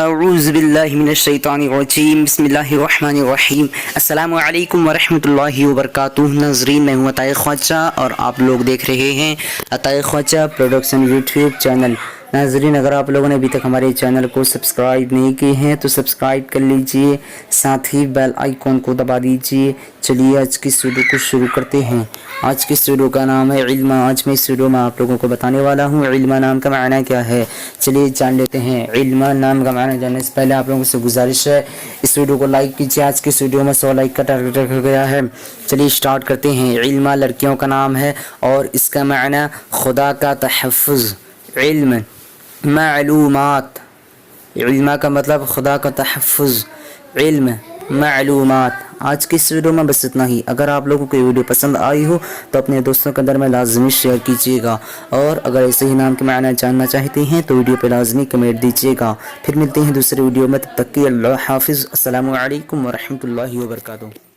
اعوذ باللہ من الشیطان الرجیم بسم اللہ الرحمن الرحیم السلام علیکم ورحمۃ اللہ وبرکاتہ۔ ناظرین، میں ہوں عطائے خواجہ اور آپ لوگ دیکھ رہے ہیں عطائے خواجہ پروڈکشن یوٹیوب چینل۔ ناظرین، اگر آپ لوگوں نے ابھی تک ہمارے چینل کو سبسکرائب نہیں کیے ہیں تو سبسکرائب کر لیجئے، ساتھ ہی بیل آئیکن کو دبا دیجئے۔ چلیے آج کی ویڈیو کو شروع کرتے ہیں۔ آج کی ویڈیو کا نام ہے علم۔ آج میں اس ویڈیو میں آپ لوگوں کو بتانے والا ہوں علم نام کا معنی کیا ہے۔ چلیے جان لیتے ہیں علم نام کا معنی۔ جاننے سے پہلے آپ لوگوں سے گزارش ہے اس ویڈیو کو لائک کیجیے۔ آج کی ویڈیو میں 100 لائک کا ٹارگیٹ رکھا گیا ہے۔ چلیے سٹارٹ کرتے ہیں۔ علم لڑکیوں کا نام ہے اور اس کا معنی خدا کا تحفظ۔ علم معلومات، علم کا مطلب خدا کا تحفظ، علم معلومات۔ آج کی اس ویڈیو میں بس اتنا ہی۔ اگر آپ لوگوں کو یہ ویڈیو پسند آئی ہو تو اپنے دوستوں کے اندر میں لازمی شیئر کیجیے گا، اور اگر ایسے ہی نام کے معنی جاننا چاہتے ہیں تو ویڈیو پہ لازمی کمنٹ دیجیے گا۔ پھر ملتے ہیں دوسرے ویڈیو میں، تب تک کے اللہ حافظ۔ السلام علیکم ورحمۃ اللہ وبرکاتہ۔